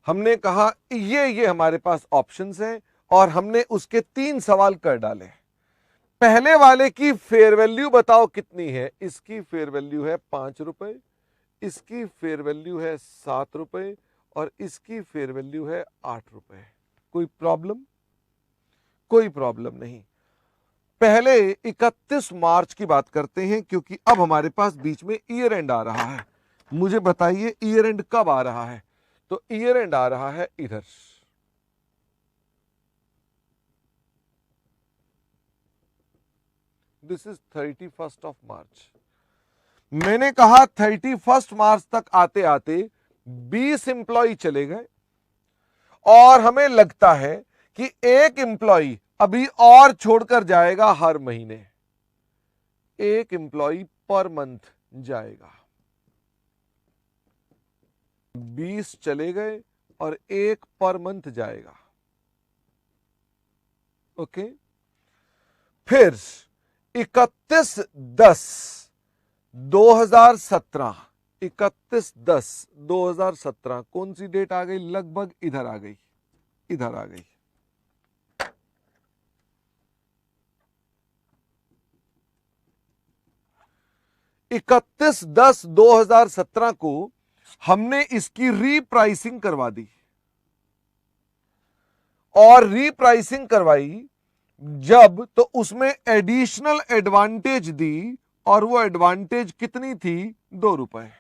हमने कहा ये हमारे पास ऑप्शंस हैं और हमने उसके 3 सवाल कर डाले। पहले वाले की फेयर वैल्यू बताओ कितनी है। इसकी फेयर वैल्यू है 5 रुपए, इसकी फेयर वैल्यू है 7 रुपए और इसकी फेयर वैल्यू है 8 रुपए। कोई प्रॉब्लम? कोई प्रॉब्लम नहीं। पहले 31 मार्च की बात करते हैं क्योंकि अब हमारे पास बीच में ईयर एंड आ रहा है। मुझे बताइए ईयर एंड कब आ रहा है? तो ईयर एंड आ रहा है इधर। This is 31 of March. मैंने कहा 31 मार्च तक आते आते 20 एम्प्लॉय चले गए और हमें लगता है कि एक एम्प्लॉय अभी और छोड़कर जाएगा हर महीने। एक एम्प्लॉय पर मंथ जाएगा। 20 चले गए और एक पर मंथ जाएगा। ओके। फिर 31/10/2017, 31/10/2017 कौन सी डेट आ गई? लगभग इधर आ गई, इधर आ गई। इकतीस 10/2017 को हमने इसकी रीप्राइसिंग करवा दी और रीप्राइसिंग करवाई जब, तो उसमें एडिशनल एडवांटेज दी और वो एडवांटेज कितनी थी? 2 रुपए।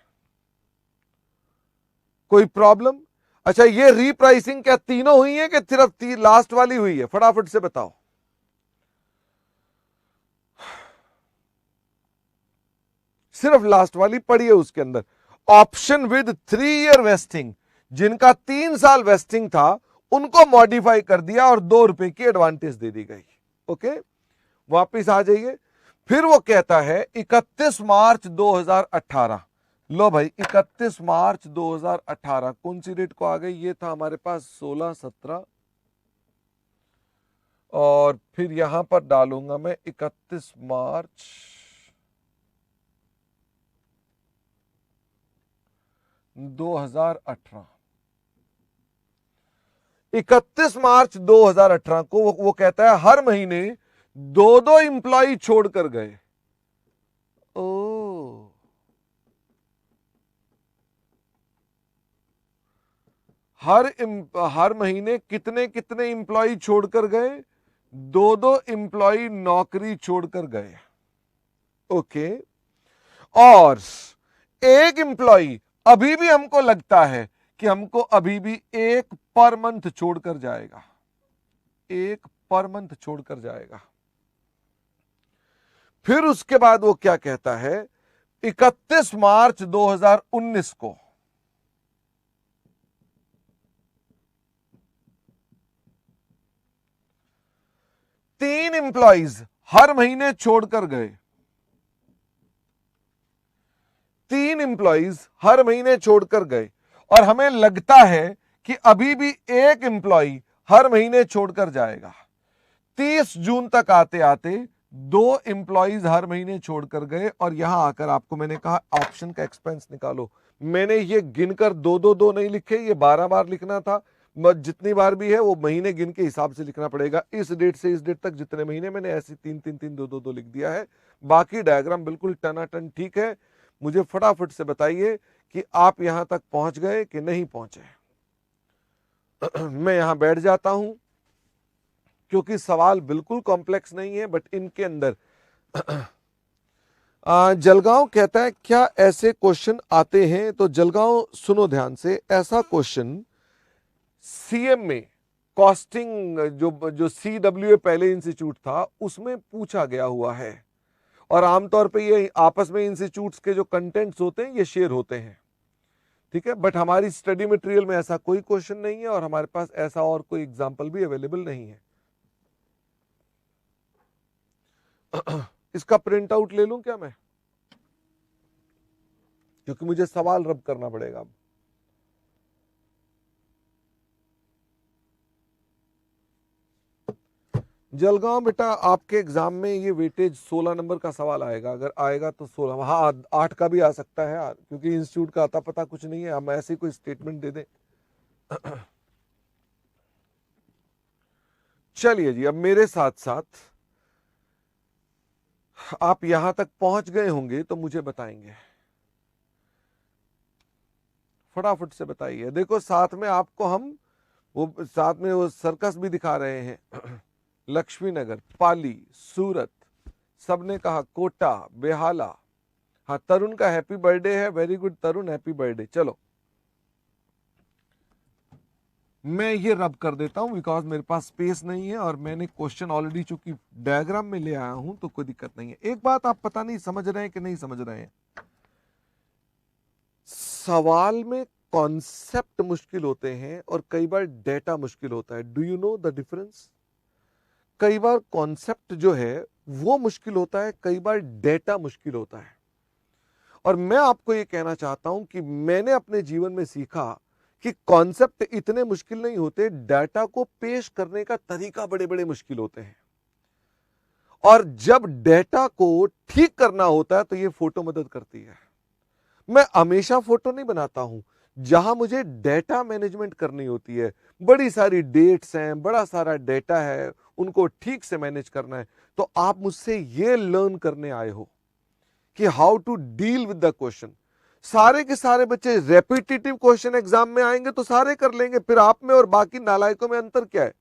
कोई प्रॉब्लम? अच्छा, ये रीप्राइसिंग क्या तीनों हुई है कि सिर्फ लास्ट वाली हुई है? फटाफट से बताओ। सिर्फ लास्ट वाली पड़ी है उसके अंदर। ऑप्शन विद 3 ईयर वेस्टिंग, जिनका 3 साल वेस्टिंग था उनको मॉडिफाई कर दिया और 2 रुपए की एडवांटेज दे दी गई। ओके, वापिस आ जाइए। फिर वो कहता है 31 मार्च 2018। लो भाई, 31 मार्च 2018 कौन सी डेट को आ गई? ये था हमारे पास 16-17 और फिर यहां पर डालूंगा मैं 31 मार्च 2018। 31 मार्च 2018 को वो कहता है हर महीने 2 एम्प्लॉय छोड़कर गए। ओ, हर महीने कितने कितने एम्प्लॉय छोड़कर गए? 2 एम्प्लॉय नौकरी छोड़कर गए। ओके। और एक एम्प्लॉय अभी भी हमको लगता है कि हमको अभी भी एक पर मंथ छोड़कर जाएगा, एक पर मंथ छोड़कर जाएगा। फिर उसके बाद वो क्या कहता है? 31 मार्च 2019 को 3 एम्प्लॉइज हर महीने छोड़कर गए। 3 एम्प्लॉइज हर महीने छोड़कर गए और हमें लगता है कि अभी भी एक एम्प्लॉय हर महीने छोड़कर जाएगा। 30 जून तक आते आते 2 एम्प्लॉइज हर महीने छोड़कर गए और यहां आकर आपको मैंने कहा ऑप्शन का एक्सपेंस निकालो। मैंने ये गिनकर 2 नहीं लिखे, ये 12 बार लिखना था। जितनी बार भी है वो महीने गिन के हिसाब से लिखना पड़ेगा। इस डेट से इस डेट तक जितने महीने, मैंने ऐसे 3 2 लिख दिया है। बाकी डायग्राम बिल्कुल टनाटन ठीक है। मुझे फटाफट से बताइए कि आप यहां तक पहुंच गए कि नहीं पहुंचे। मैं यहां बैठ जाता हूं क्योंकि सवाल बिल्कुल कॉम्प्लेक्स नहीं है, बट इनके अंदर जलगांव कहता है क्या ऐसे क्वेश्चन आते हैं? तो जलगांव सुनो ध्यान से, ऐसा क्वेश्चन सीएम में कॉस्टिंग जो CWA पहले इंस्टीट्यूट था उसमें पूछा गया हुआ है और आमतौर पे ये आपस में इंस्टीट्यूट्स के जो कंटेंट्स होते हैं ये शेयर होते हैं, ठीक है। बट हमारी स्टडी मटेरियल में ऐसा कोई क्वेश्चन नहीं है और हमारे पास ऐसा और कोई एग्जांपल भी अवेलेबल नहीं है। इसका प्रिंट आउट ले लूं क्या मैं? क्योंकि मुझे सवाल रब करना पड़ेगा अब। जलगांव बेटा, आपके एग्जाम में ये वेटेज 16 नंबर का सवाल आएगा। अगर आएगा तो 16, हाँ 8 का भी आ सकता है क्योंकि इंस्टीट्यूट का आता पता कुछ नहीं है, हम ऐसे कोई स्टेटमेंट दे दें। चलिए जी, अब मेरे साथ साथ आप यहां तक पहुंच गए होंगे तो मुझे बताएंगे, फटाफट से बताइए। देखो साथ में आपको हम वो साथ में वो सर्कस भी दिखा रहे हैं। लक्ष्मी नगर, पाली, सूरत, सबने कहा कोटा, बेहाला। हाँ, तरुण का हैप्पी बर्थडे है, वेरी गुड तरुण, हैप्पी बर्थडे। चलो मैं ये रब कर देता हूं बिकॉज मेरे पास स्पेस नहीं है और मैंने क्वेश्चन ऑलरेडी चूंकि डायग्राम में ले आया हूं तो कोई दिक्कत नहीं है। एक बात आप पता नहीं समझ रहे हैं कि नहीं समझ रहे हैं, सवाल में कॉन्सेप्ट मुश्किल होते हैं और कई बार डेटा मुश्किल होता है। Do you know the difference? कई बार कॉन्सेप्ट जो है वो मुश्किल होता है, कई बार डेटा मुश्किल होता है। और मैं आपको ये कहना चाहता हूं कि मैंने अपने जीवन में सीखा कि कॉन्सेप्ट इतने मुश्किल नहीं होते, डाटा को पेश करने का तरीका बड़े बड़े मुश्किल होते हैं। और जब डेटा को ठीक करना होता है तो ये फोटो मदद करती है। मैं हमेशा फोटो नहीं बनाता हूं, जहां मुझे डेटा मैनेजमेंट करनी होती है, बड़ी सारी डेट्स हैं, बड़ा सारा डेटा है, उनको ठीक से मैनेज करना है, तो आप मुझसे ये लर्न करने आए हो कि how to deal with the question. सारे के सारे बच्चे रेपिटेटिव क्वेश्चन एग्जाम में आएंगे तो सारे कर लेंगे, फिर आप में और बाकी नालायकों में अंतर क्या है?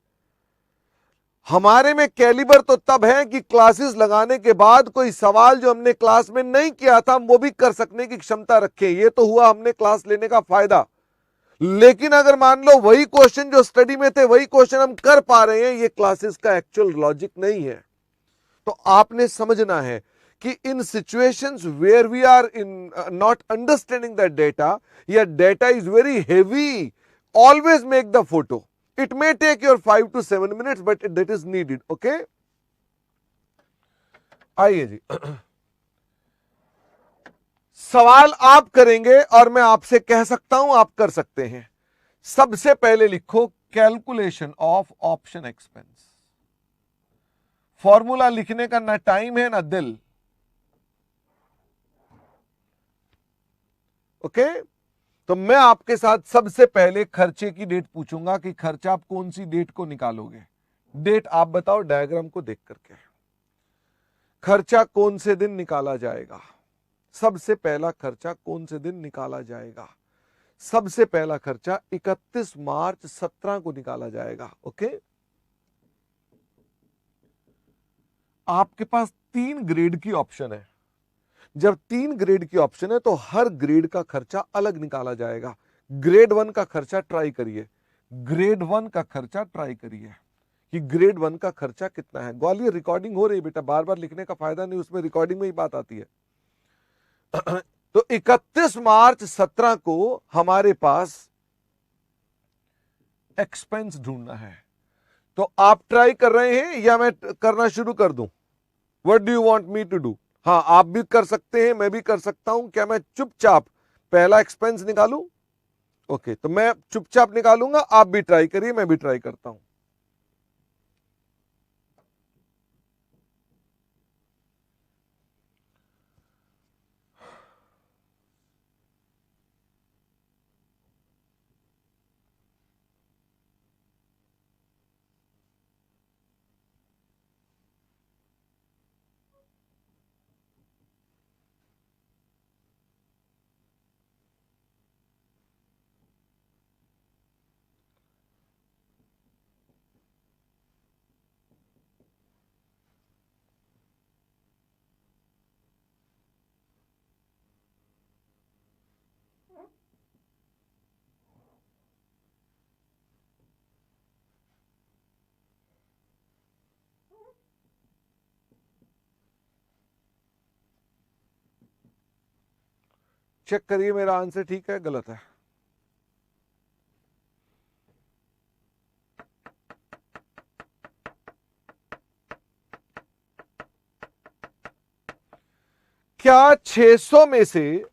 हमारे में कैलिबर तो तब है कि क्लासेस लगाने के बाद कोई सवाल जो हमने क्लास में नहीं किया था वो भी कर सकने की क्षमता रखें। ये तो हुआ हमने क्लास लेने का फायदा। लेकिन अगर मान लो वही क्वेश्चन जो स्टडी में थे वही क्वेश्चन हम कर पा रहे हैं, ये क्लासेस का एक्चुअल लॉजिक नहीं है। तो आपने समझना है कि in situations where we are in not understanding that data, या data is very heavy, always make the photo. It may take your 5 to 7 minutes, but that is needed. Okay? आइए जी, सवाल आप करेंगे और मैं आपसे कह सकता हूं आप कर सकते हैं। सबसे पहले लिखो calculation of option expense. Formula लिखने का ना टाइम है ना दिल। ओके? तो मैं आपके साथ सबसे पहले खर्चे की डेट पूछूंगा कि खर्चा आप कौन सी डेट को निकालोगे। डेट आप बताओ डायग्राम को देख करके, खर्चा कौन से दिन निकाला जाएगा? सबसे पहला खर्चा कौन से दिन निकाला जाएगा? सबसे पहला खर्चा 31 मार्च 17 को निकाला जाएगा। ओके? आपके पास 3 ग्रेड की ऑप्शन है। जब 3 ग्रेड की ऑप्शन है तो हर ग्रेड का खर्चा अलग निकाला जाएगा। ग्रेड 1 का खर्चा ट्राई करिए, ग्रेड 1 का खर्चा ट्राई करिए कि ग्रेड 1 का खर्चा कितना है। ग्वालियर रिकॉर्डिंग हो रही है बेटा, बार बार लिखने का फायदा नहीं, उसमें रिकॉर्डिंग में ही बात आती है। तो 31 मार्च 17 को हमारे पास एक्सपेंस ढूंढना है। तो आप ट्राई कर रहे हैं या मैं करना शुरू कर दूं? What do you want me to do? हाँ, आप भी कर सकते हैं, मैं भी कर सकता हूं। क्या मैं चुपचाप पहला एक्सपेंस निकालूं? ओके, तो मैं चुपचाप निकालूंगा, आप भी ट्राई करिए, मैं भी ट्राई करता हूं। चेक करिए मेरा आंसर ठीक है गलत है। क्या 600 में से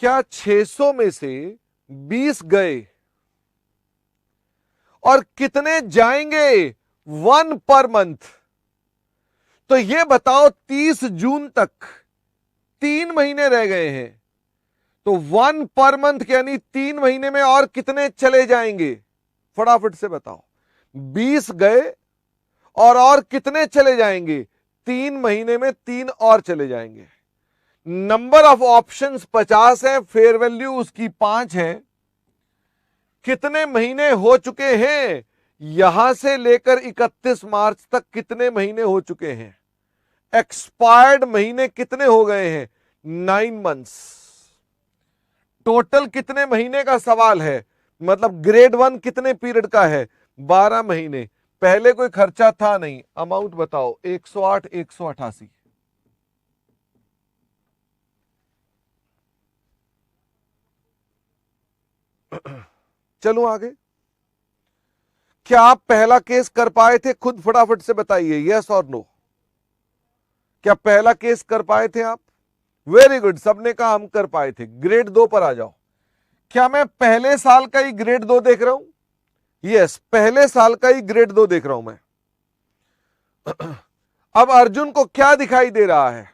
क्या 600 में से 20 गए और कितने जाएंगे 1 पर मंथ? तो ये बताओ 30 जून तक 3 महीने रह गए हैं, तो 1 पर मंथ यानी 3 महीने में और कितने चले जाएंगे, फटाफट से बताओ। 20 गए और कितने चले जाएंगे, 3 महीने में 3 और चले जाएंगे। नंबर ऑफ ऑप्शंस 50 है, फेयर वैल्यू उसकी 5 है। कितने महीने हो चुके हैं, यहां से लेकर 31 मार्च तक कितने महीने हो चुके हैं, एक्सपायर्ड महीने कितने हो गए हैं, 9 मंथ्स। टोटल कितने महीने का सवाल है, मतलब ग्रेड 1 कितने पीरियड का है, 12 महीने। पहले कोई खर्चा था नहीं, अमाउंट बताओ, 108, 188। चलो आगे। क्या आप पहला केस कर पाए थे, खुद फटाफट से बताइए, यस और नो। क्या पहला केस कर पाए थे आप, वेरी गुड, सबने कहा हम कर पाए थे। ग्रेड 2 पर आ जाओ। क्या मैं पहले साल का ही ग्रेड 2 देख रहा हूं, यस, पहले साल का ही ग्रेड 2 देख रहा हूं मैं। अब अर्जुन को क्या दिखाई दे रहा है,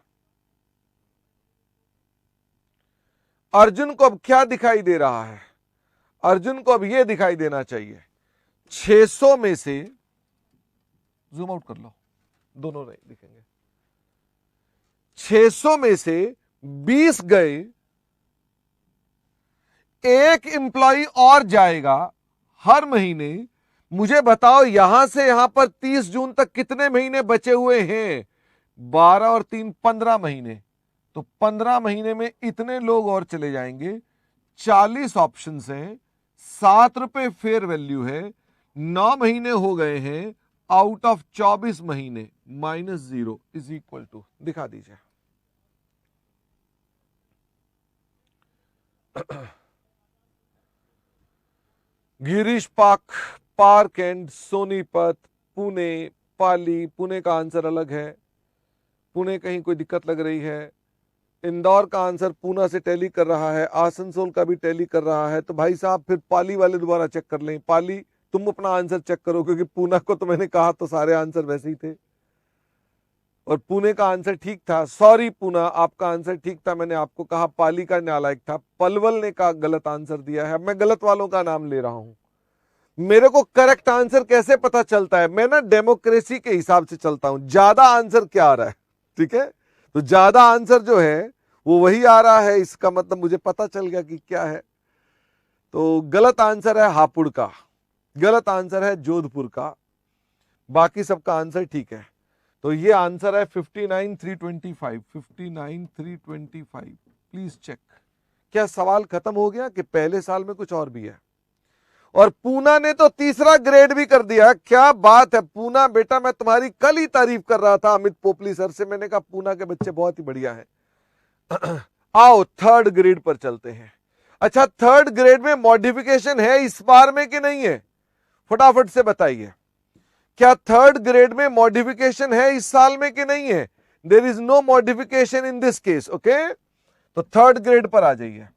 अर्जुन को अब क्या दिखाई दे रहा है, अर्जुन को अब यह दिखाई देना चाहिए 600 में से, जूम आउट कर लो, दोनों नहीं दिखेंगे, 600 में से 20 गए, एक एम्प्लॉय और जाएगा हर महीने। मुझे बताओ यहां से यहां पर 30 जून तक कितने महीने बचे हुए हैं, 12 और 3 15 महीने। तो 15 महीने में इतने लोग और चले जाएंगे। 40 ऑप्शन हैं, 7 रुपए फेयर वैल्यू है, 9 महीने हो गए हैं, आउट ऑफ 24 महीने -0 इज इक्वल टू, दिखा दीजिए। गिरीश पार्क एंड सोनीपत, पुणे, पाली। पुणे का आंसर अलग है, पुणे कहीं कोई दिक्कत लग रही है। इंदौर का आंसर पूना से टैली कर रहा है, आसनसोल का भी टैली कर रहा है। तो भाई साहब फिर पाली वाले दोबारा चेक कर लें। पाली तुम अपना आंसर चेक करो, क्योंकि पूना को तो मैंने कहा तो सारे आंसर वैसे ही थे, और पुणे का आंसर ठीक था। सॉरी पूना, आपका आंसर ठीक था, मैंने आपको कहा पाली का नालायक था। पलवल ने का गलत आंसर दिया है। मैं गलत वालों का नाम ले रहा हूं। मेरे को करेक्ट आंसर कैसे पता चलता है, मैं ना डेमोक्रेसी के हिसाब से चलता हूं, ज्यादा आंसर क्या आ रहा है, ठीक है। तो ज्यादा आंसर जो है वो वही आ रहा है, इसका मतलब मुझे पता चल गया कि क्या है। तो गलत आंसर है हापुड़ का, गलत आंसर है जोधपुर का, बाकी सबका आंसर ठीक है। तो ये आंसर है 59,325, 59,325। Please check. क्या सवाल खत्म हो गया कि पहले साल में कुछ और भी है? और पूना ने तो तीसरा ग्रेड भी कर दिया, क्या बात है पूना बेटा, मैं तुम्हारी कल ही तारीफ कर रहा था अमित पोपली सर से, मैंने कहा पूना के बच्चे बहुत ही बढ़िया हैं। आओ थर्ड ग्रेड पर चलते हैं। अच्छा, थर्ड ग्रेड में मॉडिफिकेशन है इस बार में कि नहीं है, फटाफट से बताइए। क्या थर्ड ग्रेड में मॉडिफिकेशन है इस साल में कि नहीं है? There is no modification in this case, okay. तो थर्ड ग्रेड पर आ जाइए।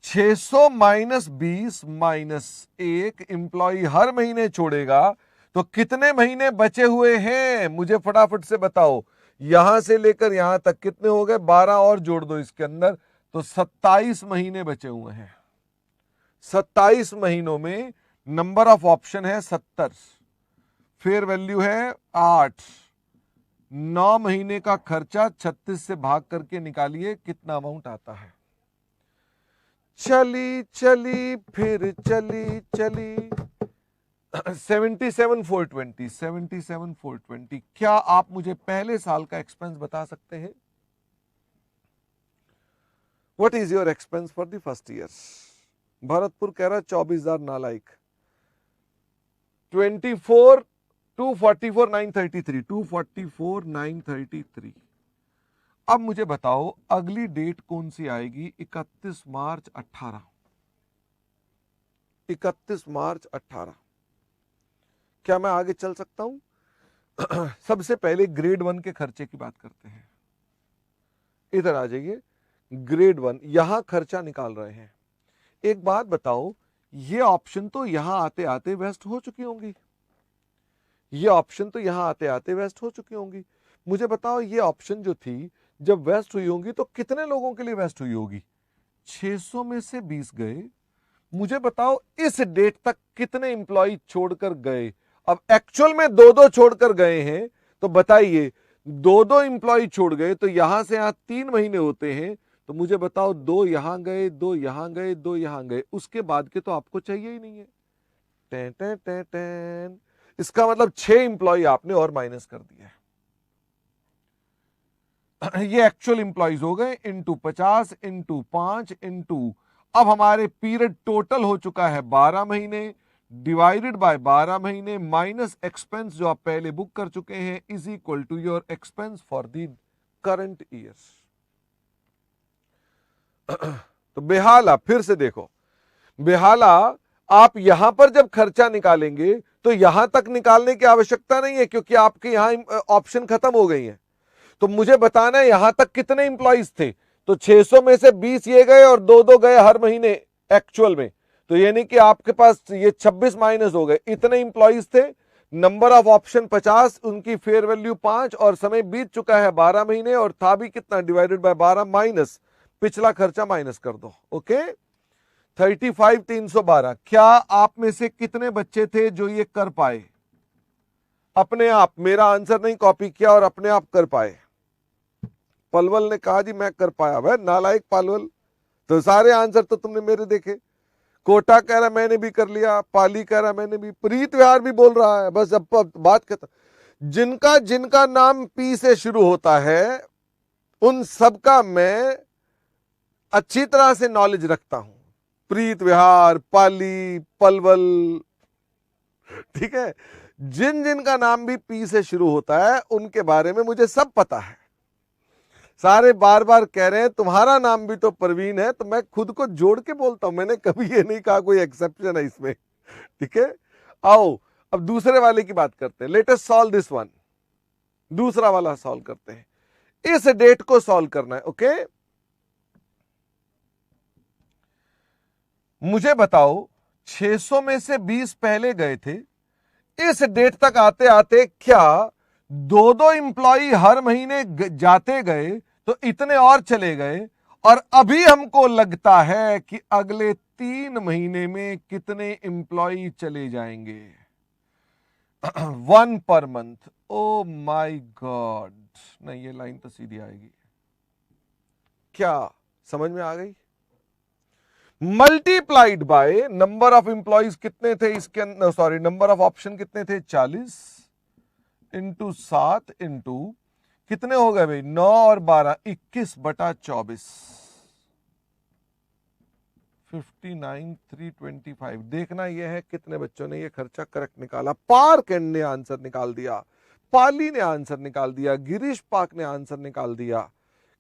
600 -20 -1 एम्प्लॉय हर महीने छोड़ेगा, तो कितने महीने बचे हुए हैं मुझे फटाफट से बताओ। यहां से लेकर यहां तक कितने हो गए, 12 और जोड़ दो इसके अंदर, तो 27 महीने बचे हुए हैं। 27 महीनों में नंबर ऑफ ऑप्शन है 70, फेयर वैल्यू है 8, 9 महीने का खर्चा 36 से भाग करके निकालिए कितना अमाउंट आता है। चली चली फिर चली चली 77,420, 77,420। क्या आप मुझे पहले साल का एक्सपेंस बता सकते हैं? What is your expense for the first year? Bharatpur कह रहा 24,000 नालायक। 244,933, 244,933। अब मुझे बताओ अगली डेट कौन सी आएगी? 31 मार्च 18, 31 मार्च 18। क्या मैं आगे चल सकता हूं? सबसे पहले ग्रेड 1 के खर्चे की बात करते हैं। इधर आ जाइए, ग्रेड 1, यहां खर्चा निकाल रहे हैं। एक बात बताओ, ये ऑप्शन तो यहां आते आते वेस्ट हो चुकी होंगी, ये ऑप्शन तो यहां आते आते वेस्ट हो चुकी होंगी। मुझे बताओ ये ऑप्शन जो थी जब वेस्ट हुई होंगी तो कितने लोगों के लिए वेस्ट हुई होगी? 600 में से 20 गए। मुझे बताओ इस डेट तक कितने इंप्लॉय छोड़कर गए? अब एक्चुअल में 2-2 छोड़कर गए हैं, तो बताइए 2-2 इंप्लॉय छोड़ गए तो यहां से यहां 3 महीने होते हैं, तो मुझे बताओ 2 यहां गए, 2 यहां गए, 2 यहां गए, उसके बाद के तो आपको चाहिए ही नहीं है। टें टें टें टें। इसका मतलब 6 इंप्लॉय आपने और माइनस कर दिया है। ये एक्चुअल इंप्लॉइज हो गए इंटू 50 इंटू 5 इंटू, अब हमारे पीरियड टोटल हो चुका है 12 महीने, डिवाइडेड बाय 12 महीने माइनस एक्सपेंस जो आप पहले बुक कर चुके हैं is equal to your expense for the current year. तो बेहाला फिर से देखो, बेहाला आप यहां पर जब खर्चा निकालेंगे तो यहां तक निकालने की आवश्यकता नहीं है क्योंकि आपके यहां ऑप्शन खत्म हो गई है। तो मुझे बताना है यहां तक कितने इंप्लॉइज थे, तो 600 में से 20 ये गए और 2-2 गए हर महीने एक्चुअल में, तो यानी कि आपके पास ये 26 माइनस हो गए, इतने इंप्लॉइज थे। नंबर ऑफ ऑप्शन 50, उनकी फेयर वैल्यू 5 और समय बीत चुका है 12 महीने और था भी कितना, डिवाइडेड बाय 12 माइनस पिछला खर्चा माइनस कर दो। ओके 35,312। क्या आप में से कितने बच्चे थे जो ये कर पाए अपने आप? मेरा आंसर नहीं कॉपी किया और अपने आप कर पाए। पलवल ने कहा जी मैं कर पाया। वह नालायक पलवल, तो सारे आंसर तो तुमने मेरे देखे। कोटा कह रहा मैंने भी कर लिया, पाली कह रहा मैंने भी, प्रीत विहार भी बोल रहा है। बस अब बात खत्म। जिनका जिनका नाम पी से शुरू होता है उन सबका मैं अच्छी तरह से नॉलेज रखता हूं। प्रीत विहार, पाली, पलवल, ठीक है। जिन जिन का नाम भी पी से शुरू होता है उनके बारे में मुझे सब पता है। सारे बार बार कह रहे हैं तुम्हारा नाम भी तो परवीन है, तो मैं खुद को जोड़ के बोलता हूं, मैंने कभी ये नहीं कहा कोई एक्सेप्शन है इसमें, ठीक है। आओ अब दूसरे वाले की बात करते हैं। Let us solve this one. दूसरा वाला सॉल्व करते हैं। इस डेट को सॉल्व करना है। ओके मुझे बताओ 600 में से 20 पहले गए थे, इस डेट तक आते आते क्या 2-2 इंप्लॉई हर महीने जाते गए तो इतने और चले गए, और अभी हमको लगता है कि अगले 3 महीने में कितने इंप्लॉई चले जाएंगे? 1 per month. Oh my God, नहीं ये लाइन तो सीधी आएगी। क्या समझ में आ गई? Multiplied by number of employees कितने थे इसके अंदर, सॉरी नंबर ऑफ ऑप्शन कितने थे, 40 इंटू 7 इंटू कितने हो गए भाई, 9 और 12, 21/24, 59,325। देखना यह है कितने बच्चों ने यह खर्चा करेक्ट निकाला। पार्कैंड ने आंसर निकाल दिया, पाली ने आंसर निकाल दिया, गिरीश पाक ने आंसर निकाल दिया,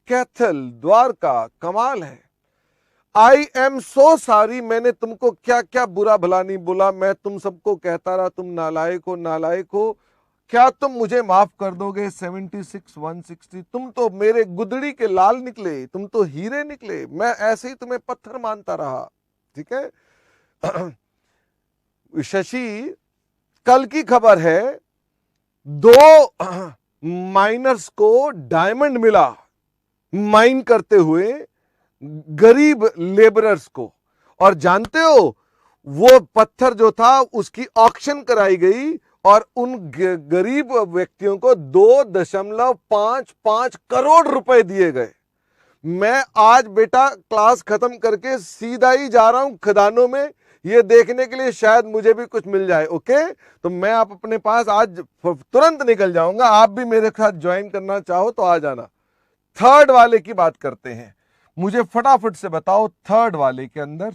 कैथल, द्वारका, कमाल है। आई एम सो सॉरी, मैंने तुमको क्या क्या बुरा भला नहीं बोला। मैं तुम सबको कहता रहा तुम नालायक हो, नालायक हो। क्या तुम मुझे माफ कर दोगे? 76, 160, तुम तो मेरे गुदड़ी के लाल निकले, तुम तो हीरे निकले। मैं ऐसे ही तुम्हें पत्थर मानता रहा, ठीक है। शशि, कल की खबर है 2 माइनर्स को डायमंड मिला माइन करते हुए, गरीब लेबरर्स को, और जानते हो वो पत्थर जो था उसकी ऑक्शन कराई गई और उन गरीब व्यक्तियों को 2.55 करोड़ रुपए दिए गए। मैं आज बेटा क्लास खत्म करके सीधा ही जा रहा हूं खदानों में, ये देखने के लिए शायद मुझे भी कुछ मिल जाए। ओके तो मैं आप अपने पास आज तुरंत निकल जाऊंगा। आप भी मेरे साथ ज्वाइन करना चाहो तो आ जाना। थर्ड वाले की बात करते हैं। मुझे फटाफट से बताओ थर्ड वाले के अंदर,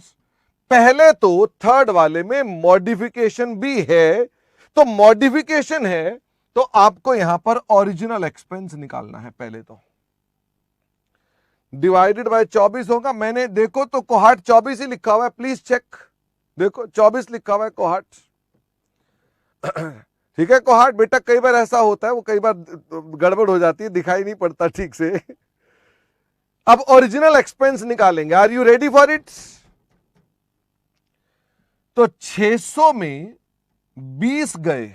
पहले तो थर्ड वाले में मॉडिफिकेशन भी है, तो मॉडिफिकेशन है तो आपको यहां पर ओरिजिनल एक्सपेंस निकालना है। पहले तो डिवाइडेड बाय 24 होगा। मैंने देखो तो कोहाट 24 ही लिखा हुआ है, प्लीज चेक। देखो 24 लिखा हुआ है कोहाट, ठीक है। कोहाट बेटा कई बार ऐसा होता है, वो कई बार गड़बड़ हो जाती है, दिखाई नहीं पड़ता ठीक से। अब ओरिजिनल एक्सपेंस निकालेंगे। Are you ready for it? तो 600 में 20 गए,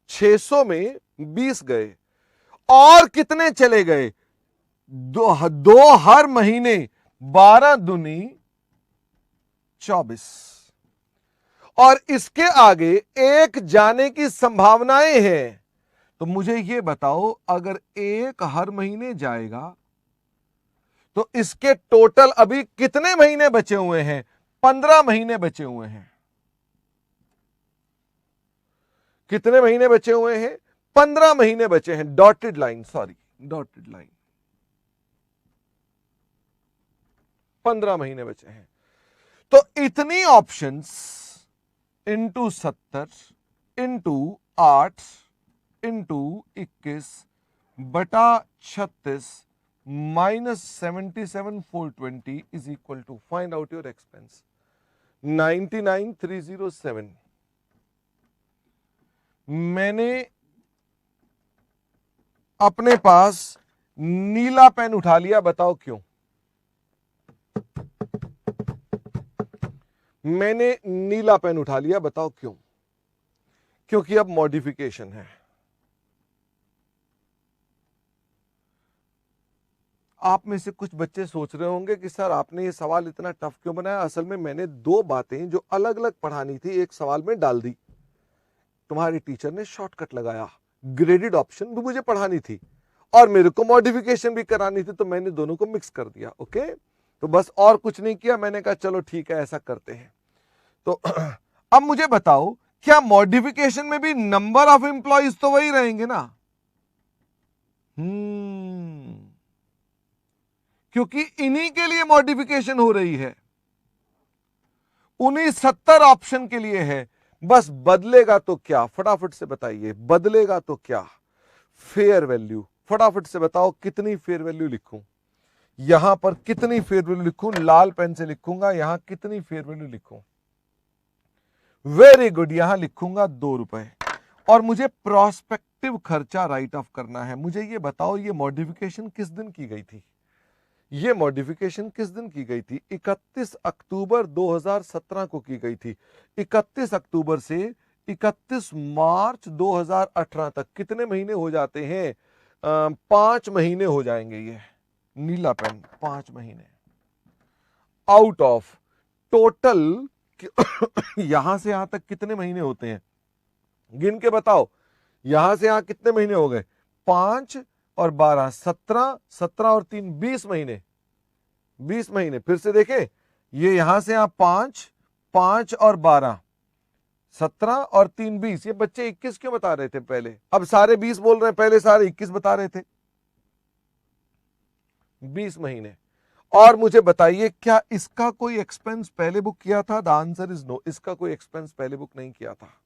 600 में 20 गए और कितने चले गए? दो हर महीने, 12 दूनी 24, और इसके आगे एक जाने की संभावनाएं हैं। तो मुझे यह बताओ, अगर एक हर महीने जाएगा तो इसके टोटल अभी कितने महीने बचे हुए हैं? 15 महीने बचे हुए हैं। कितने महीने बचे हुए हैं? 15 महीने बचे हैं। Dotted line, sorry, dotted line, 15 महीने बचे हैं। तो इतनी ऑप्शंस इंटू 70 इंटू 8 इंटू 21 बटा 36 minus 77,420 is equal to, find out your expense, 99,307। मैंने अपने पास नीला पेन उठा लिया, बताओ क्यों? मैंने नीला पेन उठा लिया, बताओ क्यों? क्योंकि अब मॉडिफिकेशन है। आप में से कुछ बच्चे सोच रहे होंगे कि सर आपने ये सवाल इतना टफ क्यों बनाया? असल में मैंने दो बातें जो अलग अलग पढ़ानी थी एक सवाल में डाल दी। तुम्हारे टीचर ने शॉर्टकट लगाया, ग्रेडेड ऑप्शन भी मुझे पढ़ानी थी और मेरे को मॉडिफिकेशन भी करानी थी, तो मैंने दोनों को मिक्स कर दिया। ओके, तो बस और कुछ नहीं किया। मैंने कहा चलो ठीक है, ऐसा करते हैं। तो अब मुझे बताओ, क्या मॉडिफिकेशन में भी नंबर ऑफ एम्प्लॉइज तो वही रहेंगे ना? क्योंकि इन्हीं के लिए मॉडिफिकेशन हो रही है, उन्हीं 70 ऑप्शन के लिए है। बस बदलेगा तो क्या, फटाफट से बताइए, बदलेगा तो क्या? Fair value. फटाफट से बताओ कितनी फेयर वैल्यू लिखूं? यहां पर कितनी फेयर वैल्यू लिखूं? लाल पेन से लिखूंगा। यहां कितनी फेयर वैल्यू लिखूं? वेरी गुड, यहां लिखूंगा 2 रुपए। और मुझे प्रोस्पेक्टिव खर्चा राइट ऑफ करना है। मुझे ये बताओ, ये मॉडिफिकेशन किस दिन की गई थी? ये मॉडिफिकेशन किस दिन की गई थी? 31 अक्टूबर 2017 को की गई थी। 31 अक्टूबर से 31 मार्च 2018 तक कितने महीने हो जाते हैं? 5 महीने हो जाएंगे। ये नीला पेन, 5 महीने। आउट ऑफ टोटल यहां से यहां तक कितने महीने होते हैं? गिन के बताओ, यहां से यहां कितने महीने हो गए? 5 और 12, 17, 17 और 3, 20 महीने। 20 महीने। फिर से देखें, ये यहां से यहां 5, 5 और 12, 17 और 3, 20। ये बच्चे 21 क्यों बता रहे थे पहले? अब सारे 20 बोल रहे हैं, पहले सारे 21 बता रहे थे। 20 महीने। और मुझे बताइए, क्या इसका कोई एक्सपेंस पहले बुक किया था? द आंसर इज नो, इसका कोई एक्सपेंस पहले बुक नहीं किया था।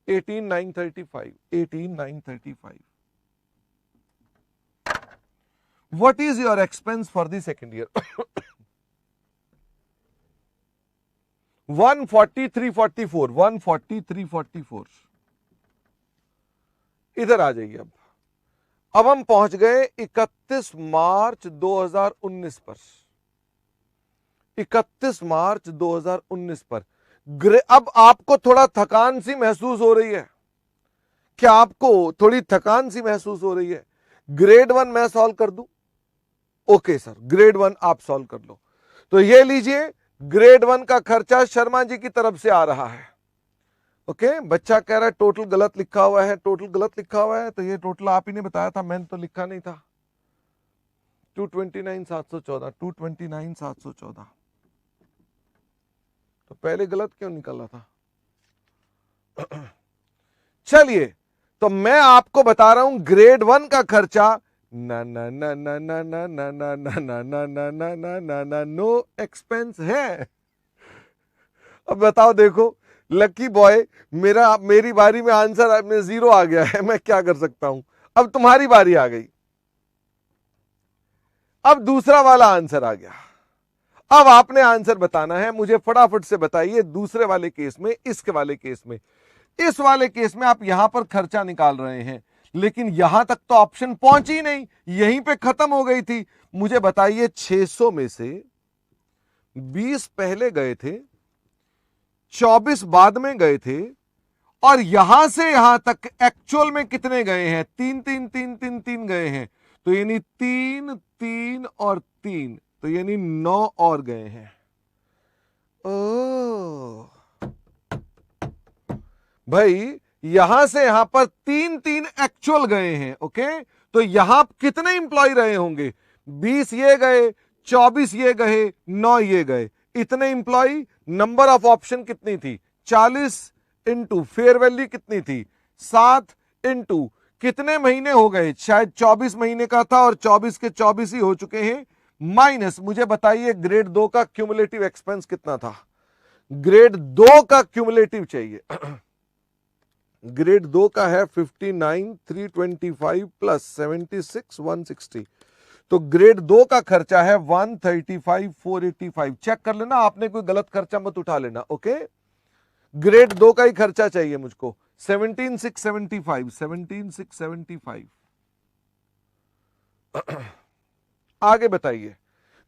18,935, 18,935। What is your expense for the second year? 14344, 14344। इधर आ जाइए। अब हम पहुंच गए 31 मार्च 2019 पर। 31 मार्च 2019 पर। अब आपको थोड़ा थकान सी महसूस हो रही है? क्या आपको थोड़ी थकान सी महसूस हो रही है? ग्रेड 1 मैं सॉल्व कर दूं? ओके सर, ग्रेड 1 आप सॉल्व कर लो। तो ये लीजिए, ग्रेड 1 का खर्चा शर्मा जी की तरफ से आ रहा है। ओके, बच्चा कह रहा है टोटल गलत लिखा हुआ है, टोटल गलत लिखा हुआ है। तो ये टोटल आप ही ने बताया था, मैंने तो लिखा नहीं था। 229,714, 229,714। तो पहले गलत क्यों निकला था? चलिए, तो मैं आपको बता रहा हूं ग्रेड 1 का खर्चा ना ना ना ना ना ना ना ना ना ना ना ना ना ना ना ना नो एक्सपेंस है। अब बताओ, देखो लकी बॉय, मेरी बारी में आंसर में 0 आ गया है, मैं क्या कर सकता हूं? अब तुम्हारी बारी आ गई। अब दूसरा वाला आंसर आ गया। अब आपने आंसर बताना है। मुझे फटाफट से बताइए, दूसरे वाले केस में, इसके वाले केस में, इस वाले केस में आप यहां पर खर्चा निकाल रहे हैं, लेकिन यहां तक तो ऑप्शन पहुंची नहीं, यहीं पे खत्म हो गई थी। मुझे बताइए, 600 में से 20 पहले गए थे, 24 बाद में गए थे, और यहां से यहां तक एक्चुअल में कितने गए हैं? 3 3 3 3 3 गए हैं, तो यानी 3 3 और 3, तो यानी 9 और गए हैं। ओ भाई, यहां से यहां पर 3 3 एक्चुअल गए हैं। ओके, तो यहां कितने इंप्लॉय रहे होंगे? 20 ये गए, 24 ये गए, 9 ये गए, इतने इंप्लॉय। नंबर ऑफ ऑप्शन कितनी थी? 40 इंटू फेयर वैल्यू कितनी थी? 7 इंटू कितने महीने हो गए? शायद 24 महीने का था और 24 के 24 ही हो चुके हैं, माइनस मुझे बताइए ग्रेड 2 का क्यूमुलेटिव एक्सपेंस कितना था? ग्रेड 2 का क्यूमुलेटिव चाहिए। ग्रेड 2 का है 59,325 प्लस 76,160, तो ग्रेड 2 का खर्चा है 135,485। चेक कर लेना, आपने कोई गलत खर्चा मत उठा लेना। ओके, ग्रेड 2 का ही खर्चा चाहिए मुझको, 17,675, 17,675। आगे बताइए,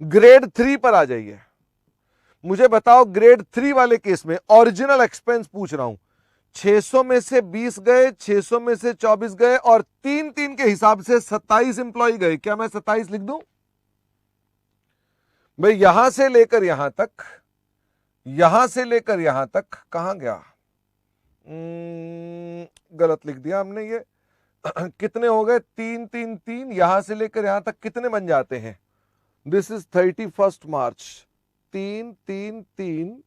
ग्रेड 3 पर आ जाइए। मुझे बताओ ग्रेड 3 वाले केस में ओरिजिनल एक्सपेंस पूछ रहा हूं, 600 में से 20 गए, 600 में से 24 गए और 3 3 के हिसाब से 27 इंप्लॉय गए। क्या मैं 27 लिख दूं? भाई यहां से लेकर यहां तक, यहां से लेकर यहां तक कहां गया? गलत लिख दिया हमने ये। कितने हो गए? 3 3 3, यहां से लेकर यहां तक कितने बन जाते हैं? दिस इज 31 मार्च। 3 3 3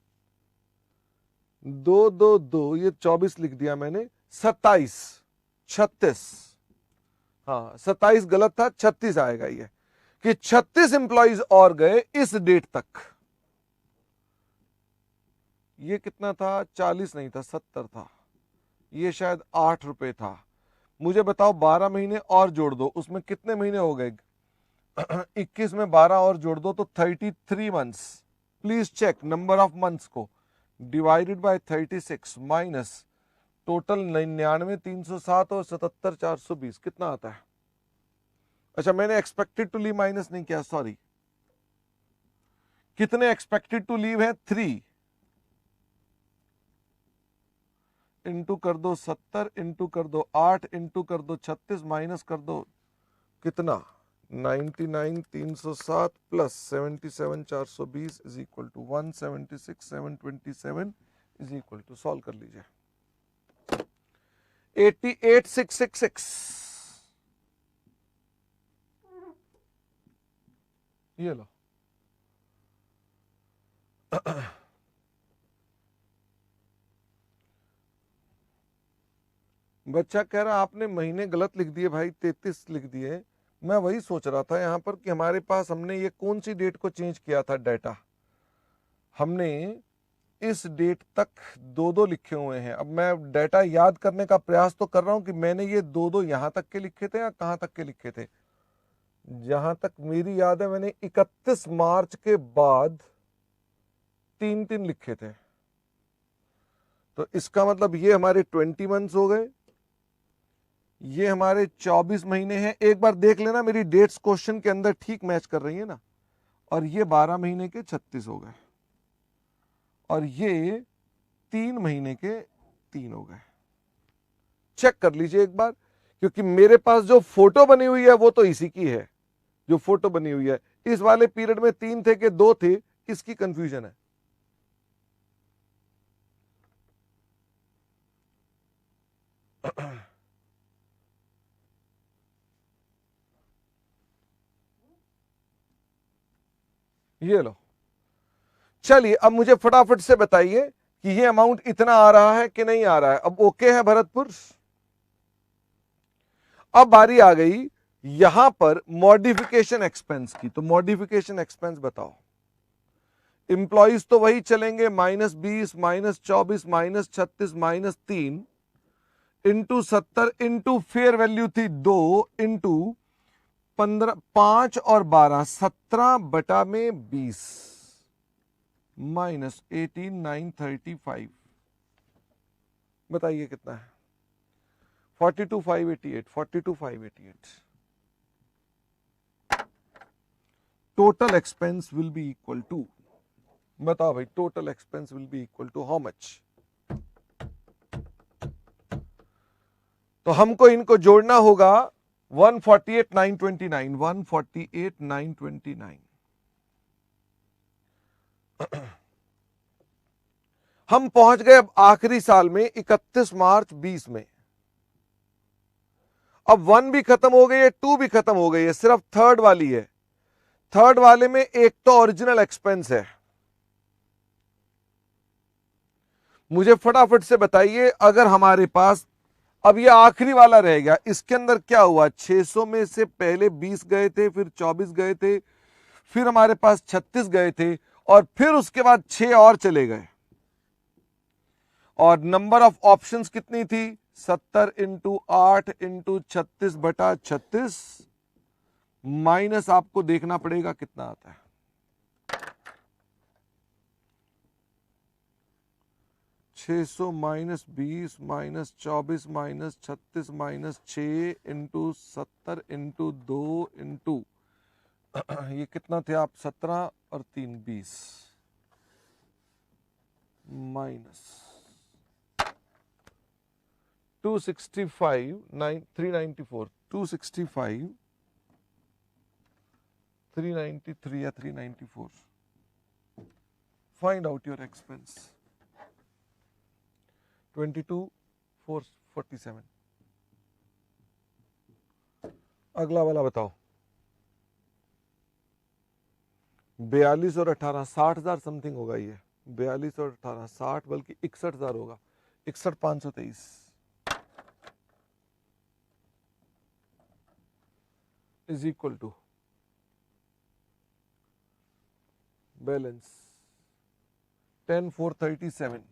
2 2 2, ये 24 लिख दिया मैंने, 27 36, हाँ 27 गलत था, 36 आएगा ये, कि 36 इंप्लॉइज और गए इस डेट तक। ये कितना था? 40 नहीं था, 70 था। ये शायद 8 रुपए था। मुझे बताओ 12 महीने और जोड़ दो, उसमें कितने महीने हो गए? 21 में 12 और जोड़ दो तो 33 months. Please check number of months को, डिवाइडेड बाय 36 माइनस टोटल 99,307 और 77,420 कितना आता है? अच्छा, मैंने एक्सपेक्टेड टू लीव माइनस नहीं किया, सॉरी। कितने एक्सपेक्टेड टू लीव है? 3 इंटू कर दो 70, इंटू कर दो 8, इंटू कर दो 36, माइनस कर दो कितना? 99,307 plus 77,420 is equal to 176,727 is equal to, solve कर लीजिए, 88,666। ये लो। बच्चा कह रहा आपने महीने गलत लिख दिए भाई, 33 लिख दिए। मैं वही सोच रहा था यहां पर कि हमारे पास हमने ये कौन सी डेट को चेंज किया था डाटा। हमने इस डेट तक 2 लिखे हुए हैं। अब मैं डाटा याद करने का प्रयास तो कर रहा हूं कि मैंने ये 2 यहां तक के लिखे थे या कहां तक के लिखे थे। जहां तक मेरी याद है मैंने 31 मार्च के बाद 3 3 लिखे थे, तो इसका मतलब ये हमारे 20 मंथ्स हो गए, ये हमारे 24 महीने हैं। एक बार देख लेना मेरी डेट्स क्वेश्चन के अंदर ठीक मैच कर रही है ना। और ये 12 महीने के 36 हो गए और ये 3 महीने के 3 हो गए। चेक कर लीजिए एक बार, क्योंकि मेरे पास जो फोटो बनी हुई है वो तो इसी की है। जो फोटो बनी हुई है इस वाले पीरियड में 3 थे कि 2 थे, इसकी कंफ्यूजन है। ये लो, चलिए अब मुझे फटाफट से बताइए कि ये अमाउंट इतना आ रहा है कि नहीं आ रहा है। अब ओके है भरतपुर? अब बारी आ गई यहां पर मॉडिफिकेशन एक्सपेंस की, तो मॉडिफिकेशन एक्सपेंस बताओ। इंप्लॉइज तो वही चलेंगे, -20 -24 -36 -3 इंटू 70 इंटू फेयर वैल्यू थी 2 इंटू 15 5 और 12 17 बटा में 20 माइनस 18,935। बताइए कितना है? 42,588, 42,588। Total expense will be equal to, बताओ भाई, total expense will be equal to how much? तो हमको इनको जोड़ना होगा 148,929, 148,929। हम पहुंच गए अब आखिरी साल में 31 मार्च 20 में। अब 1 भी खत्म हो गई है, 2 भी खत्म हो गई है, सिर्फ थर्ड वाली है। थर्ड वाले में एक तो ओरिजिनल एक्सपेंस है। मुझे फटाफट से बताइए, अगर हमारे पास अब ये आखिरी वाला रह गया, इसके अंदर क्या हुआ, 600 में से पहले 20 गए थे, फिर 24 गए थे, फिर हमारे पास 36 गए थे, और फिर उसके बाद 6 और चले गए। और नंबर ऑफ ऑप्शंस कितनी थी, 70 इंटू 8 इंटू 36/36, माइनस आपको देखना पड़ेगा कितना आता है। 600 minus 20 minus 24 minus 36 minus 6 into 70 into 2 into ये कितना थे आप, 17 और 3 20, माइनस 265 394, 265 393 या 394। Find out your expense. 22,447। अगला वाला बताओ। 42 और 18, 60,000 समथिंग होगा ये। 42 और 18 60, बल्कि 61,000 होगा। 61,523 is equal to balance 10,437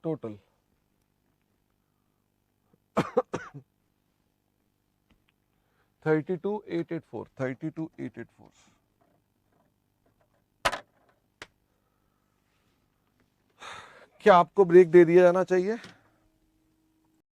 total 32,884, 32,884। क्या आपको ब्रेक दे दिया जाना चाहिए?